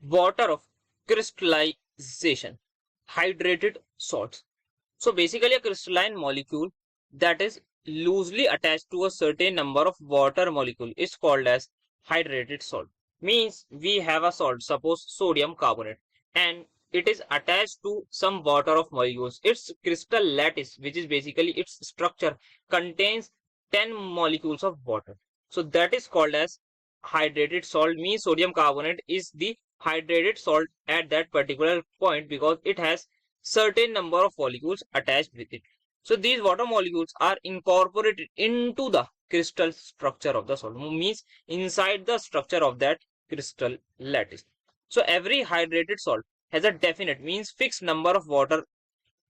water of crystallization, hydrated salts. So basically a crystalline molecule that is loosely attached to a certain number of water molecule is called as hydrated salt. Means we have a salt, suppose sodium carbonate, and it is attached to some water of molecules. Its crystal lattice, which is basically its structure, contains 10 molecules of water. So that is called as hydrated salt. Means sodium carbonate is the hydrated salt at that particular point because it has certain number of molecules attached with it. So these water molecules are incorporated into the crystal structure of the salt, means inside the structure of that crystal lattice. So every hydrated salt has a definite, means fixed number of water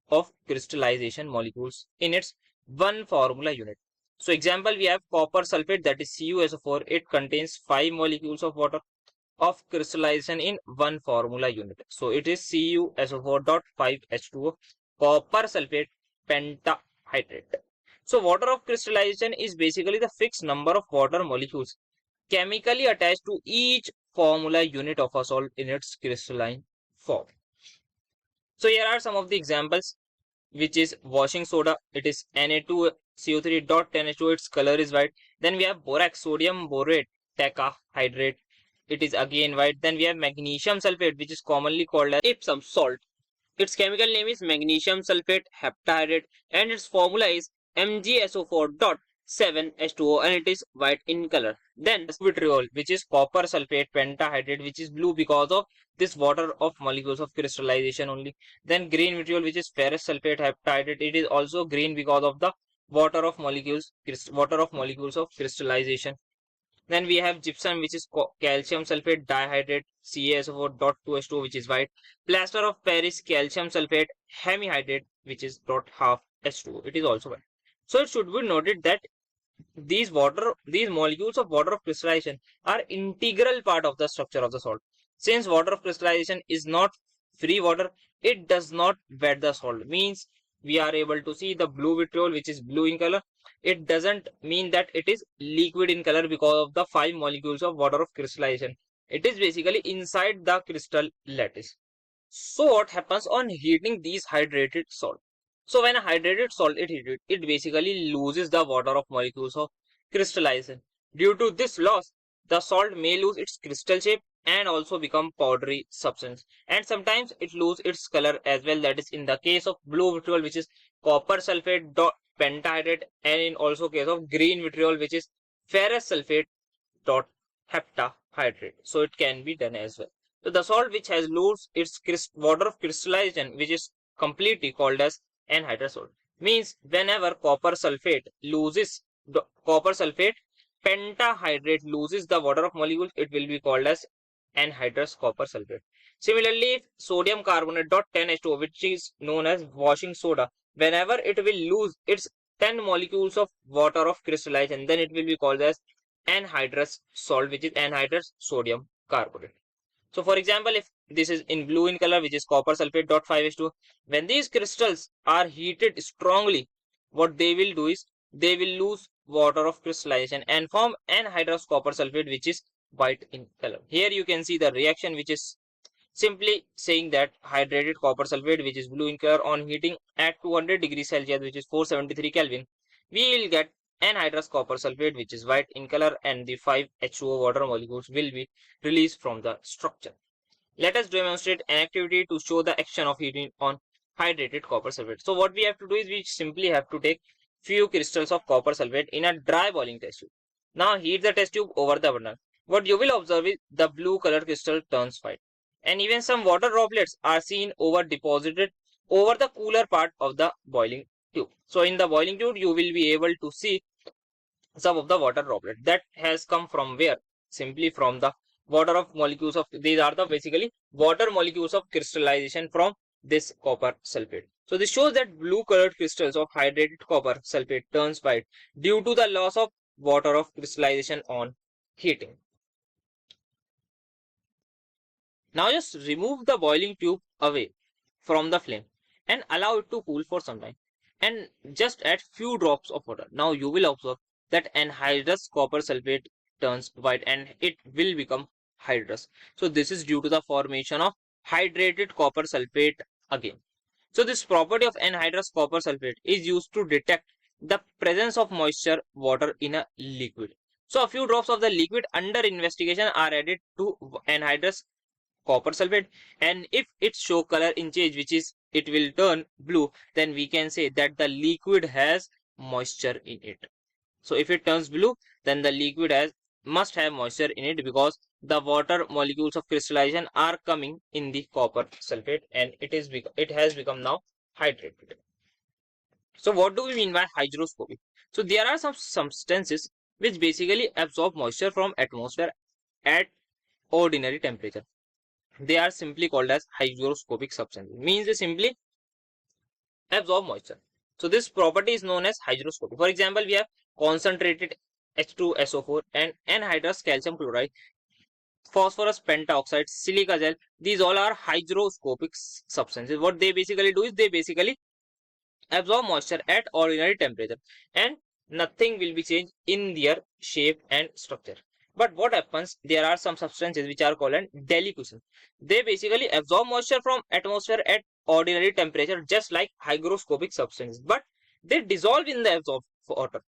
of crystallization molecules in its one formula unit. So example, we have copper sulfate, that is CuSO4. It contains 5 molecules of water of crystallization in one formula unit. So it is CuSO4.5H2O, copper sulfate pentahydrate. So water of crystallization is basically the fixed number of water molecules chemically attached to each formula unit of a salt in its crystalline form. So here are some of the examples, which is washing soda. It is Na2CO3.10H2O. Its color is white. Then we have borax, sodium borate tetrahydrate. It is again white. Then we have magnesium sulfate, which is commonly called as Epsom salt. Its chemical name is magnesium sulfate heptahydrate, and its formula is MgSO4.7H2O, and it is white in color. Then vitriol, which is copper sulfate pentahydrate, which is blue because of this water of molecules of crystallization only. Then green vitriol, which is ferrous sulfate heptahydrate. It is also green because of the water of molecules of crystallization. Then we have gypsum, which is calcium sulfate dihydrate CaSO4.2H2O, which is white. Plaster of Paris calcium sulfate hemihydrate, which is .half H2O. It is also white. So it should be noted that these molecules of water of crystallization are integral part of the structure of the salt. Since water of crystallization is not free water, it does not wet the salt. Means we are able to see the blue vitriol, which is blue in color. It doesn't mean that it is liquid in color because of the 5 molecules of water of crystallization. It is basically inside the crystal lattice. So what happens on heating these hydrated salt? So when a hydrated salt is heated, it basically loses the water of molecules of crystallization. Due to this loss, the salt may lose its crystal shape and also become powdery substance. And sometimes it loses its color as well. That is in the case of blue vitriol, which is copper sulfate pentahydrate, and in also case of green vitriol, which is ferrous sulfate dot heptahydrate. So it can be done as well. So the salt which has lost its water of crystallization, which is completely called as anhydrous salt, means whenever copper sulfate pentahydrate loses the water of molecules, it will be called as anhydrous copper sulfate. Similarly, if sodium carbonate .10H2O, which is known as washing soda, whenever it will lose its 10 molecules of water of crystallization, then it will be called as anhydrous salt, which is anhydrous sodium carbonate. So for example, if this is in blue in color, which is copper sulfate .5H2O, when these crystals are heated strongly, what they will do is they will lose water of crystallization and form anhydrous copper sulfate, which is white in color. Here you can see the reaction, which is simply saying that hydrated copper sulfate, which is blue in color, on heating at 200 degrees Celsius, which is 473 Kelvin, we will get anhydrous copper sulfate, which is white in color, and the 5H2O water molecules will be released from the structure. Let us demonstrate an activity to show the action of heating on hydrated copper sulfate. So what we have to do is we simply have to take few crystals of copper sulfate in a dry boiling test tube. Now heat the test tube over the burner. What you will observe is the blue colored crystal turns white, and even some water droplets are seen deposited over the cooler part of the boiling tube. So in the boiling tube, you will be able to see some of the water droplet that has come from where? Simply from the water of molecules of, these are the basically water molecules of crystallization from this copper sulfate. So this shows that blue colored crystals of hydrated copper sulfate turns white due to the loss of water of crystallization on heating. Now just remove the boiling tube away from the flame and allow it to cool for some time, and just add few drops of water. Now you will observe that anhydrous copper sulfate turns white and it will become anhydrous. So this is due to the formation of hydrated copper sulfate again. So this property of anhydrous copper sulfate is used to detect the presence of moisture water in a liquid. So a few drops of the liquid under investigation are added to anhydrous copper sulfate, and if it show color in change, which is it will turn blue, then we can say that the liquid has moisture in it. So if it turns blue, then the liquid must have moisture in it, because the water molecules of crystallization are coming in the copper sulfate, and it has become now hydrated. So what do we mean by hygroscopic? So there are some substances which basically absorb moisture from atmosphere at ordinary temperature. They are simply called as hygroscopic substances. Means they simply absorb moisture. So this property is known as hygroscopic. For example, we have concentrated H2SO4 and anhydrous calcium chloride, phosphorus pentaoxide, silica gel. These all are hygroscopic substances. What they basically do is they basically absorb moisture at ordinary temperature, and nothing will be changed in their shape and structure. But what happens, there are some substances which are called deliquescent. They basically absorb moisture from atmosphere at ordinary temperature, just like hygroscopic substances, but they dissolve in the absorbed water.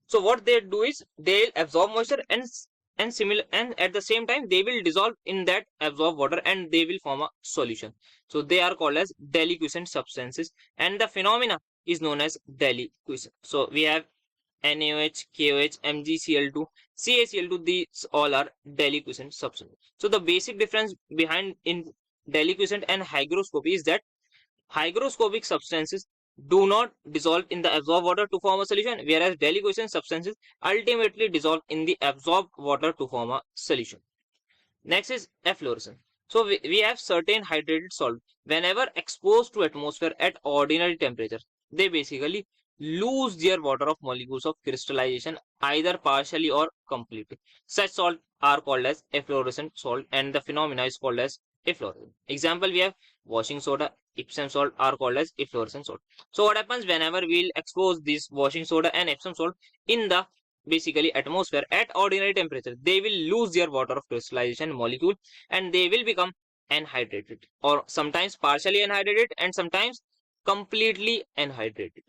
So what they do is they'll absorb moisture and at the same time they will dissolve in that absorbed water and they will form a solution. So they are called as deliquescent substances, and the phenomena is known as deliquescence. So we have NaOH, KOH, MgCl2, CaCl2, these all are deliquescent substances. So the basic difference behind in deliquescent and hygroscopy is that hygroscopic substances do not dissolve in the absorbed water to form a solution, whereas deliquescent substances ultimately dissolve in the absorbed water to form a solution. Next is efflorescence. So we have certain hydrated solvent. Whenever exposed to atmosphere at ordinary temperature, they basically lose their water of molecules of crystallization, either partially or completely. Such salt are called as efflorescent salt, and the phenomena is called as efflorescence. Example, we have washing soda, Epsom salt are called as efflorescent salt. So what happens whenever we'll expose this washing soda and Epsom salt in the basically atmosphere at ordinary temperature, they will lose their water of crystallization molecule and they will become anhydrated, or sometimes partially anhydrated and sometimes completely anhydrated.